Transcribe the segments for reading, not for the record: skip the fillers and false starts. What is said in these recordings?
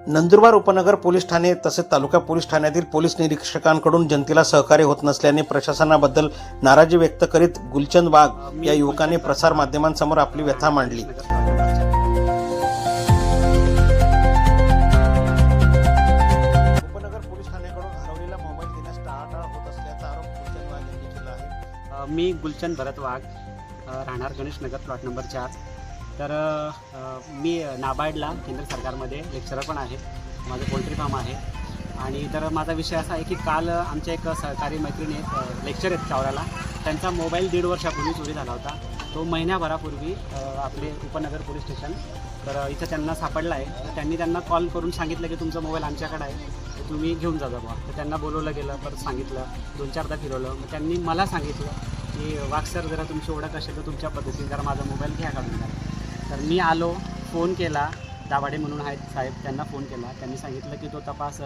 नंदुरबार उपनगर पोलीस ठाणे तसेच तालुका पोलीस ठाण्यातील पोलीस निरीक्षकांकडून जनतेला सहकार्य होत नसल्याने प्रशासनाबद्दल नाराजी व्यक्त करीत गुलचंद वाघ या युवकाने प्रसार माध्यमांसमोर आपली व्यथा मांडली। उपनगर पोलीस ठाण्याकडून हरवलेला मोबाईल देण्यास टाळाटाळ होत असल्याचा आरोप गुलचंद वाघ यांनी केला आहे। मी गुलचंद भरत वाघ, राहणार गणेश नगर, प्लॉट नंबर 4। तर मी नाबार्डला केंद्र सरकारमध्ये लेक्चरर पण आहे, माझं पोल्ट्री फार्म आहे। आणि तर माझा विषय असा आहे की काल आमच्या एक सहकारी मैत्रिणी लेक्चर आहेत चावऱ्याला, त्यांचा मोबाईल 1.5 वर्षापूर्वी चोरी झाला होता। तो महिन्याभरापूर्वी आपले उपनगर पोलीस स्टेशन तर इथं त्यांना सापडला आहे। तर त्यांनी त्यांना कॉल करून सांगितलं की तुमचा मोबाईल आमच्याकडे आहे, तर तुम्ही घेऊन जा बुवा। तर त्यांना बोलवलं गेलं, परत सांगितलं, 2-4दा फिरवलं। मग त्यांनी मला सांगितलं की वाघ सर, जरा तुमची ओळख असेल तर तुमच्या पद्धतीने जरा माझा मोबाईल घ्या काढून द्या। तर मी आलो, फोन केला, दाभाडे म्हणून आहेत साहेब, त्यांना फोन केला। त्यांनी सांगितलं की तो तपास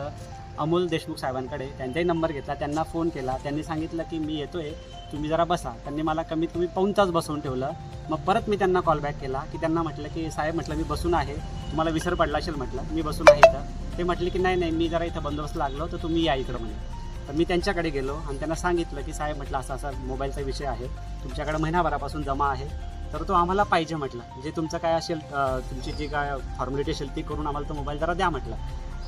अमोल देशमुख साहेबांकडे, त्यांचाही नंबर घेतला, त्यांना फोन केला। त्यांनी सांगितलं की मी येतो आहे, तुम्ही जरा बसा। त्यांनी मला कमीत कमी पाऊण तास बसवून ठेवलं। मग परत मी त्यांना कॉल बॅक केला की त्यांना म्हटलं की साहेब, म्हटलं मी बसून आहे, तुम्हाला विसर पडला असेल, म्हटलं मी बसून आहे इथं। ते म्हटले की नाही मी जरा इथं बंदोबस्त लागलो, तर तुम्ही या इकडं म्हणे। तर मी त्यांच्याकडे गेलो आणि त्यांना सांगितलं की साहेब, म्हटलं असा असा मोबाईलचा विषय आहे, तुमच्याकडे महिनाभरापासून जमा आहे, तर तो आम्हाला पाहिजे। म्हटलं जे तुमचं काय असेल, तुमची जी काय फॉर्मॅलिटी असेल ती करून आम्हाला तो मोबाईल जरा द्या म्हटलं।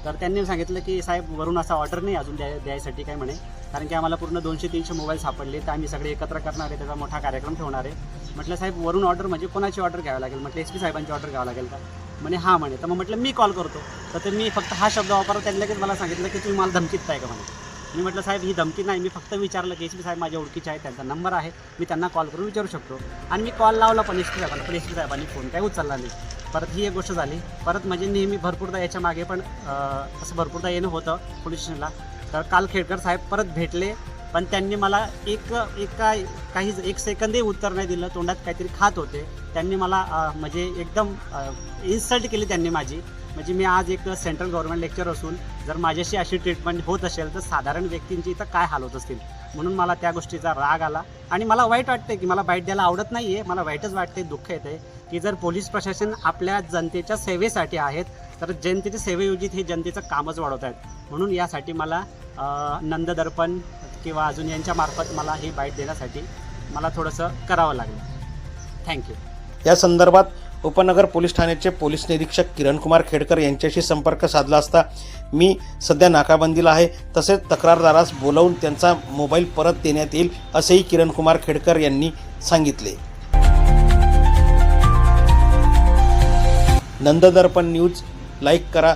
तर त्यांनी सांगितलं की साहेब, वरून असा ऑर्डर नाही अजून द्यायसाठी काय म्हणे, कारण की आम्हाला पूर्ण 200-300 मोबाईल सापडले, तर आम्ही सगळे एकत्र करणार आहे, त्याचा मोठा कार्यक्रम ठेवणार आहे। म्हटलं साहेब, वरून ऑर्डर म्हणजे कोणाची ऑर्डर घ्यावी लागेल? म्हटलं SP साहेबांची ऑर्डर घ्यावं लागेल का? म्हणे हां म्हणे। तर मग म्हटलं मी कॉल करतो। तर ते मी फक्त हा शब्द वापरला, त्यांनी लगेच मला सांगितलं की तुम्ही मला धमकीत का म्हणे। मी म्हटलं साहेब, ही धमकी नाही, मी फक्त विचारलं की SP साहेब माझ्या ओळखीचे आहेत, त्यांचा नंबर आहे, मी त्यांना कॉल करून विचारू शकतो। आणि मी कॉल लावला पण SP साहेबांना, पण SP साहेबांनी फोन काही उचलला नाही। परत ही एक गोष्ट झाली। परत म्हणजे नेहमी भरपूरदा याच्या मागे पण असं भरपूरदा येणं होतं पोलीस स्टेशनला। तर काल खेडकर साहेब परत भेटले, पण त्यांनी मला एक सेकंदही उत्तर नाही दिलं, तोंडात काहीतरी खात होते। त्यांनी मला म्हणजे एकदम इन्सल्ट केली त्यांनी माझी। म्हणजे मी आज एक सेंट्रल गव्हर्नमेंट लेक्चर असून जर माझ्याशी अशी ट्रीटमेंट होत असेल तर साधारण व्यक्तींची इथं काय हाल होत असतील। म्हणून मला त्या गोष्टीचा राग आला आणि मला वाईट वाटते की मला बाईट द्यायला आवडत नाही आहे, मला वाईटच वाटते, दुःख येते की जर पोलीस प्रशासन आपल्या जनतेच्या सेवेसाठी आहेत तर जनतेच्या सेवेयोजित हे जनतेचं कामच वाढवत आहेत। म्हणून यासाठी मला नंददर्पण किंवा अजून यांच्या मार्फत मला ही बाईट देण्यासाठी मला थोडंसं करावं लागलं। थँक्यू। या संदर्भात उपनगर पोलीस ठाण्याचे पोलीस निरीक्षक किरणकुमार खेडकर यांच्याशी संपर्क साधला असता मी सध्या नाकाबंदीला आहे, तसेच तक्रारदारास बोलावून त्यांचा मोबाईल परत देण्यात येईल असेही किरणकुमार खेडकर यांनी सांगितले। नंददर्पण न्यूज लाईक करा,